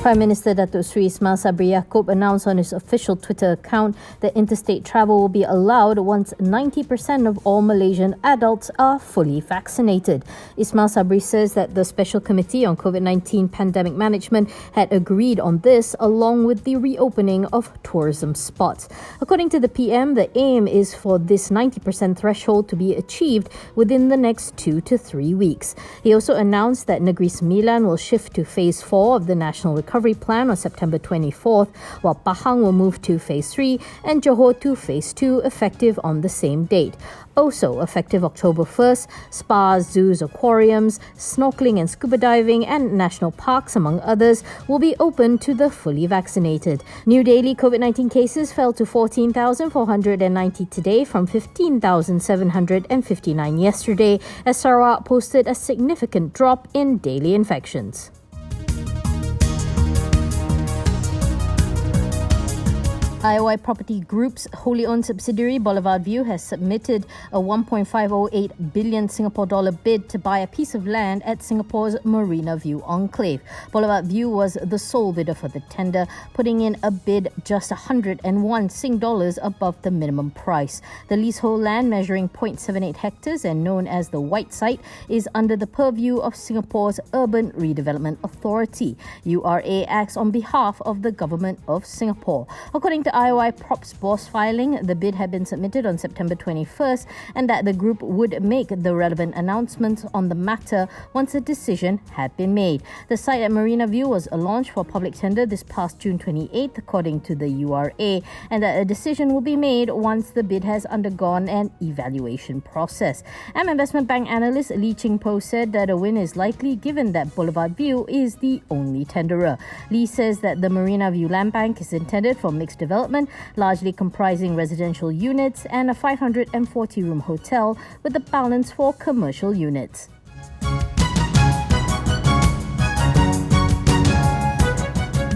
Prime Minister Datuk Seri Ismail Sabri Yaakob announced on his official Twitter account that interstate travel will be allowed once 90% of all Malaysian adults are fully vaccinated. Ismail Sabri says that the Special Committee on COVID-19 Pandemic Management had agreed on this along with the reopening of tourism spots. According to the PM, the aim is for this 90% threshold to be achieved within the next 2 to 3 weeks. He also announced that Negeri Sembilan will shift to Phase 4 of the National Recovery Plan on September 24th, while Pahang will move to Phase 3 and Johor to Phase 2 effective on the same date. Also effective October 1st, spas, zoos, aquariums, snorkeling and scuba diving and national parks, among others, will be open to the fully vaccinated. New daily COVID-19 cases fell to 14,490 today from 15,759 yesterday, as Sarawak posted a significant drop in daily infections. IOI Property Group's wholly owned subsidiary Boulevard View has submitted a 1.508 billion Singapore dollar bid to buy a piece of land at Singapore's Marina View enclave. Boulevard View was the sole bidder for the tender, putting in a bid just 101 Sing dollars above the minimum price. The leasehold land, measuring 0.78 hectares and known as the White Site, is under the purview of Singapore's Urban Redevelopment Authority. URA acts on behalf of the Government of Singapore. According to IOI Props boss filing, the bid had been submitted on September 21st and that the group would make the relevant announcements on the matter once a decision had been made. The site at Marina View was launched for public tender this past June 28th, according to the URA, and that a decision will be made once the bid has undergone an evaluation process. Investment bank analyst Lee Ching Po said that a win is likely given that Boulevard View is the only tenderer. Lee says that the Marina View land bank is intended for mixed development, largely comprising residential units and a 540-room hotel with the balance for commercial units.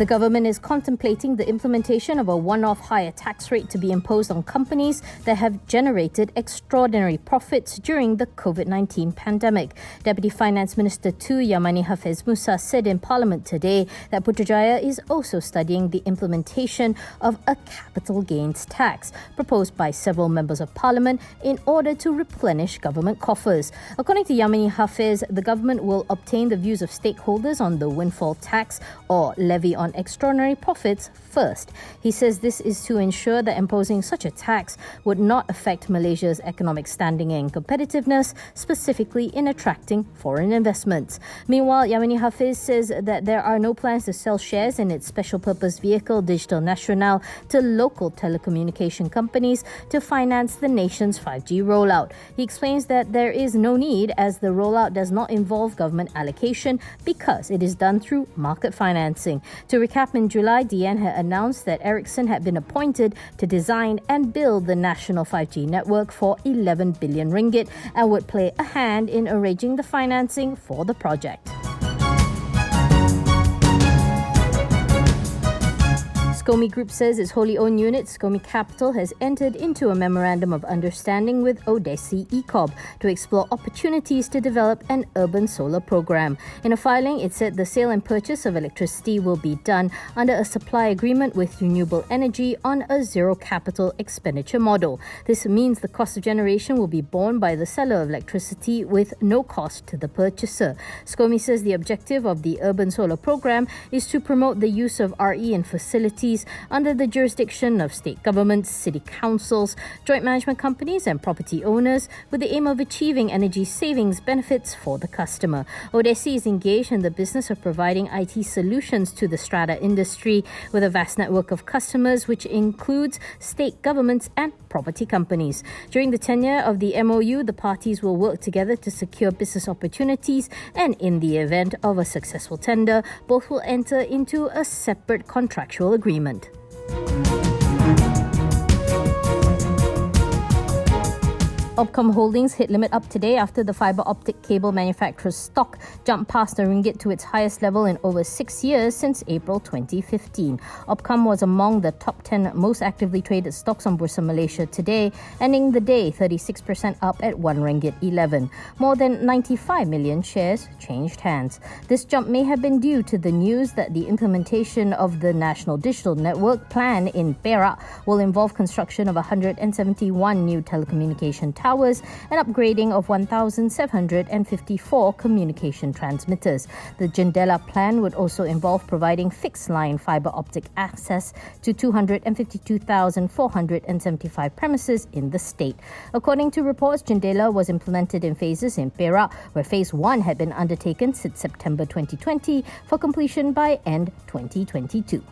The government is contemplating the implementation of a one-off higher tax rate to be imposed on companies that have generated extraordinary profits during the COVID-19 pandemic. Deputy Finance Minister Tu Yamani Hafez Musa said in Parliament today that Putrajaya is also studying the implementation of a capital gains tax proposed by several members of Parliament in order to replenish government coffers. According to Yamani Hafez, the government will obtain the views of stakeholders on the windfall tax or levy on extraordinary profits first. He says this is to ensure that imposing such a tax would not affect Malaysia's economic standing and competitiveness, specifically in attracting foreign investments. Meanwhile, Yamani Hafiz says that there are no plans to sell shares in its special purpose vehicle Digital Nasional to local telecommunication companies to finance the nation's 5G rollout. He explains that there is no need as the rollout does not involve government allocation because it is done through market financing. To recap, in July, DN had announced that Ericsson had been appointed to design and build the national 5G network for 11 billion ringgit and would play a hand in arranging the financing for the project. SCOMI Group says its wholly owned unit, SCOMI Capital, has entered into a memorandum of understanding with Odesi ECOB to explore opportunities to develop an urban solar program. In a filing, it said the sale and purchase of electricity will be done under a supply agreement with renewable energy on a zero capital expenditure model. This means the cost of generation will be borne by the seller of electricity with no cost to the purchaser. SCOMI says the objective of the urban solar program is to promote the use of RE in facilities under the jurisdiction of state governments, city councils, joint management companies and property owners with the aim of achieving energy savings benefits for the customer. Odesi is engaged in the business of providing IT solutions to the strata industry with a vast network of customers which includes state governments and property companies. During the tenure of the MOU, the parties will work together to secure business opportunities, and in the event of a successful tender, both will enter into a separate contractual agreement. Upcom Holdings hit limit up today after the fibre optic cable manufacturer's stock jumped past the ringgit to its highest level in over 6 years since April 2015. Upcom was among the top 10 most actively traded stocks on Bursa Malaysia today, ending the day 36% up at 1 ringgit 11. More than 95 million shares changed hands. This jump may have been due to the news that the implementation of the National Digital Network plan in Perak will involve construction of 171 new telecommunication towers and upgrading of 1,754 communication transmitters. The Jendela plan would also involve providing fixed-line fibre optic access to 252,475 premises in the state. According to reports, Jendela was implemented in phases in Perak, where Phase 1 had been undertaken since September 2020 for completion by end 2022.